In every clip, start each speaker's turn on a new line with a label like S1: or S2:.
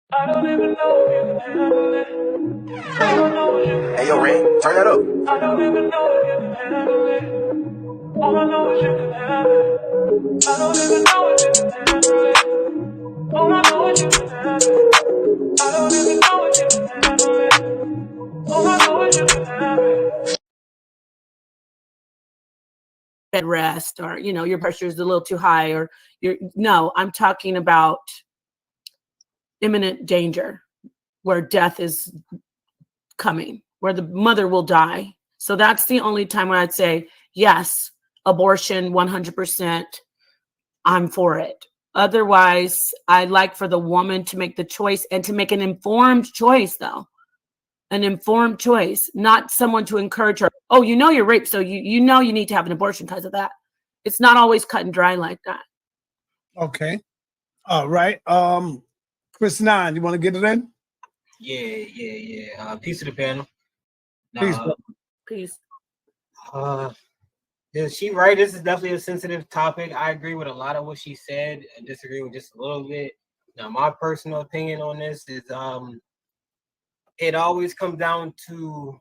S1: I don't even know if you can handle it. I don't know if you can.
S2: Hey, yo, Ren, turn that up.
S1: I don't even know if you can handle it. All I know is you can have it. I don't even know if you can handle it. All I know is you can have it. I don't even know if you can handle it. All I know is you can have it.
S3: Bed rest, or your pressure is a little too high, or no, I'm talking about imminent danger where death is coming, where the mother will die. So that's the only time when I'd say, yes, abortion, 100%, I'm for it. Otherwise, I like for the woman to make the choice, and to make an informed choice, though. An informed choice, not someone to encourage her. Oh, you're raped, so you need to have an abortion because of that. It's not always cut and dry like that.
S4: Okay. All right. Chris 9, you want to get it in?
S5: Yeah. Peace to the panel.
S3: Peace.
S5: Yeah, she right. This is definitely a sensitive topic. I agree with a lot of what she said. I disagree with just a little bit. Now, my personal opinion on this is it always comes down to,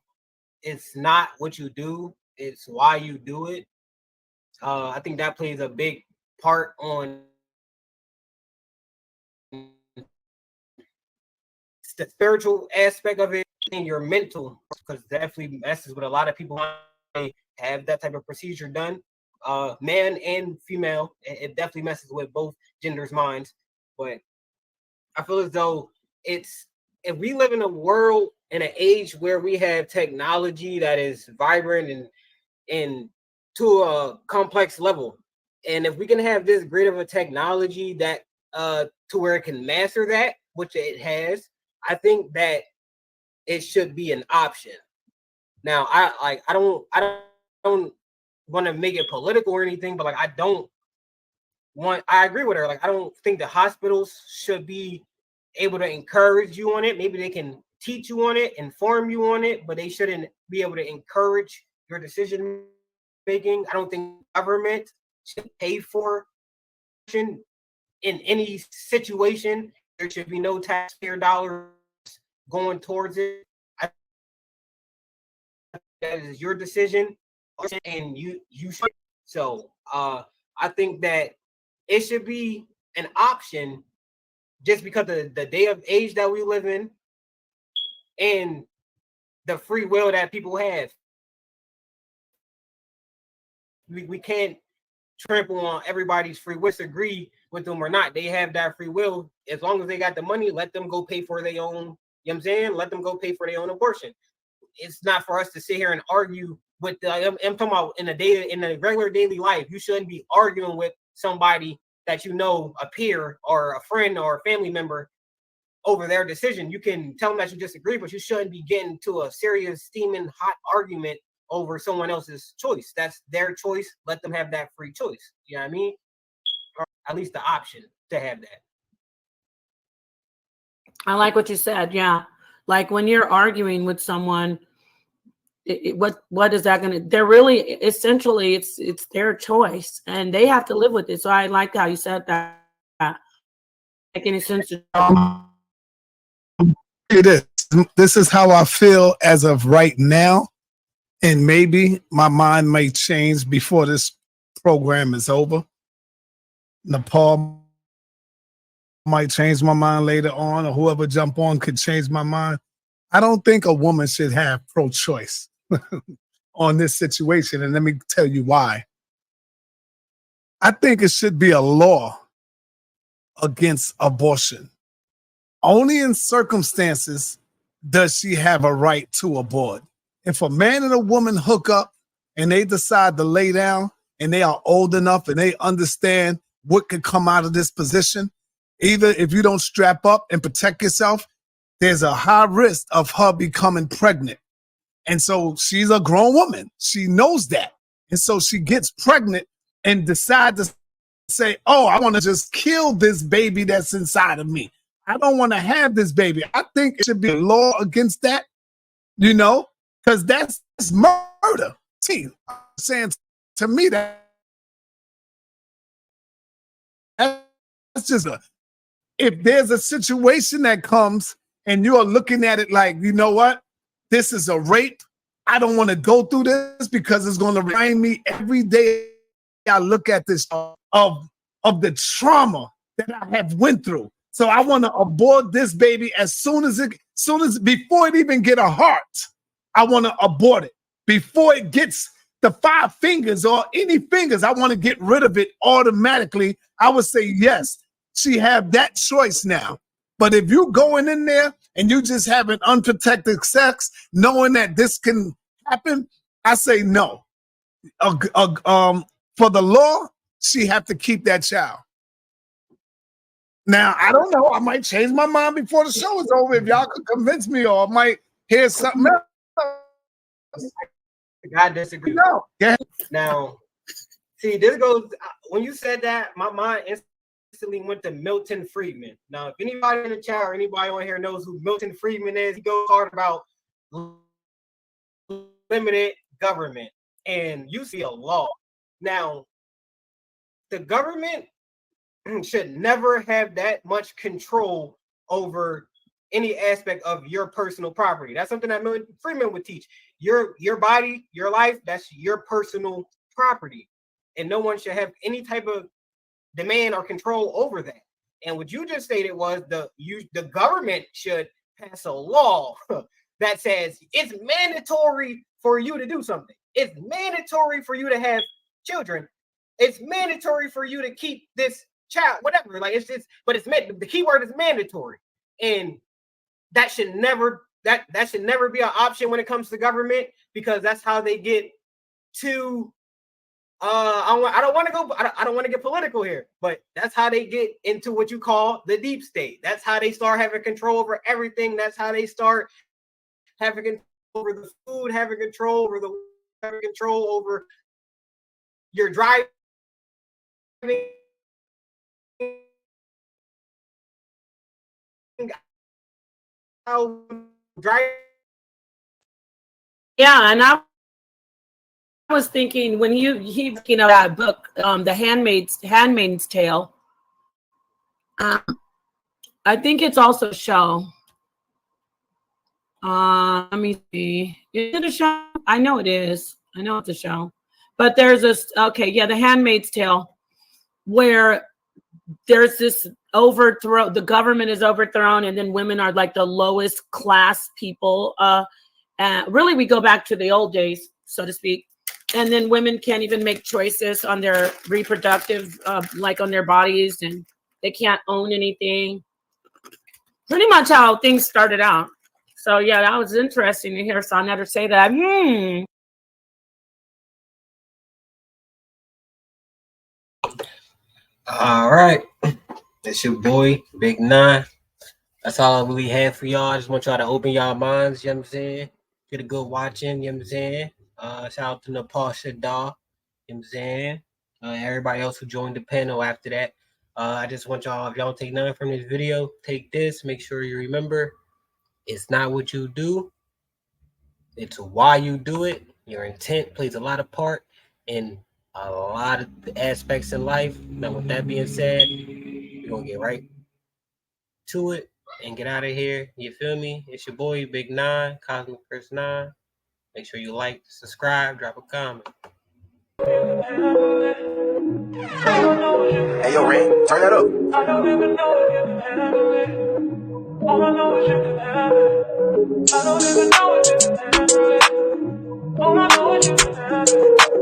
S5: it's not what you do, it's why you do it. I think that plays a big part on the spiritual aspect of it and your mental, because definitely messes with a lot of people who have that type of procedure done. Man and female, it definitely messes with both genders' minds. But I feel as though if we live in a world, in an age where we have technology that is vibrant and to a complex level, and if we can have this great of a technology that to where it can master that, which it has, I think that it should be an option. Now, I don't want to make it political or anything, but like I agree with her. Like, I don't think the hospitals should be able to encourage you on it. Maybe they can teach you on it, inform you on it, but they shouldn't be able to encourage your decision making. I don't think government should pay for in any situation. There should be no taxpayer dollars going towards it. That is your decision, and you should. So I think that it should be an option, just because of the day of age that we live in and the free will that people have. We can't trample on everybody's free will, disagree with them or not. They have that free will. As long as they got the money, let them go pay for their own, you know what I'm saying? Let them go pay for their own abortion. It's not for us to sit here and argue with I'm talking about in the regular daily life. You shouldn't be arguing with somebody that a peer or a friend or a family member, over their decision. You can tell them that you disagree, but you shouldn't be getting to a serious, steaming hot argument over someone else's choice. That's their choice. Let them have that free choice. You know what I mean? Or at least the option to have that.
S3: I like what you said. Yeah. Like when you're arguing with someone, what is that going to, they're really, essentially, it's their choice and they have to live with it. So I like how you said that. Make any sense?
S4: This is how I feel as of right now. And maybe my mind may change before this program is over. Napah might change my mind later on, or whoever jump on could change my mind. I don't think a woman should have pro-choice on this situation. And let me tell you why. I think it should be a law against abortion. Only in circumstances does she have a right to abort. If a man and a woman hook up and they decide to lay down and they are old enough and they understand what could come out of this position, either if you don't strap up and protect yourself, there's a high risk of her becoming pregnant. And so she's a grown woman. She knows that. And so she gets pregnant and decides to say, oh, I want to just kill this baby that's inside of me. I don't want to have this baby. I think it should be a law against that, because that's murder. See, I'm saying to me that's just if there's a situation that comes and you're looking at it like, you know what, this is a rape. I don't want to go through this because it's going to remind me every day I look at this of the trauma that I have went through. So I want to abort this baby as soon as before it even get a heart. I want to abort it before it gets the 5 fingers or any fingers. I want to get rid of it automatically. I would say yes. She have that choice now. But if you going in there and you just having unprotected sex, knowing that this can happen, I say no. For the law, she have to keep that child. Now, I don't know. I might change my mind before the show is over if y'all could convince me, or I might hear something else.
S5: I disagree.
S4: No. Yeah.
S5: Now, see, this goes, when you said that, my mind instantly went to Milton Friedman. Now, if anybody in the chat or anybody on here knows who Milton Friedman is, he goes hard about limited government, and you see a law. Now, the government should never have that much control over any aspect of your personal property. That's something that Milton Friedman would teach. Your body, your life, that's your personal property. And no one should have any type of demand or control over that. And what you just stated was the government should pass a law that says it's mandatory for you to do something. It's mandatory for you to have children. It's mandatory for you to keep this child, whatever. Like it's just, but it's meant. The key word is mandatory, and that should never be an option when it comes to government, because that's how they get to. I don't want to get political here, but that's how they get into what you call the deep state. That's how they start having control over everything. That's how they start having control over the food, having control over your driving.
S3: Yeah, and I was thinking when he that book, The Handmaid's Tale. I think it's also a show. Let me see. Is it a show? I know it is. I know it's a show. But there's this, okay, yeah, The Handmaid's Tale, where there's this overthrow, the government is overthrown, and then women are like the lowest class people. Really, we go back to the old days, so to speak. And then women can't even make choices on their reproductive, like on their bodies, and they can't own anything. Pretty much how things started out. So yeah, that was interesting to hear Saneter say that.
S5: All right, it's your boy Big Nine. That's all I really have for y'all. I just want y'all to open y'all minds, you know what I'm saying? Get a good watching, you know what I'm saying? Shout out to Napah, Shadah, you know what I'm saying? Everybody else who joined the panel after that. I just want y'all, if y'all take nothing from this video, take this. Make sure you remember, it's not what you do, it's why you do it. Your intent plays a lot of part in a lot of aspects in life. Now, with that being said, we're going to get right to it and get out of here. You feel me? It's your boy, Big Nine, Cosmic First Nine. Make sure you like, subscribe, drop a comment.
S1: Hey, yo, Ren, turn that up. I don't even know if you can handle it. All I know is you can have it. I don't even know if you can handle it. All I know is you can have it.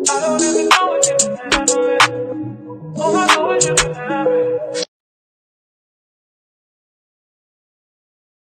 S1: I don't even know if you can handle it. All I know is you can handle it.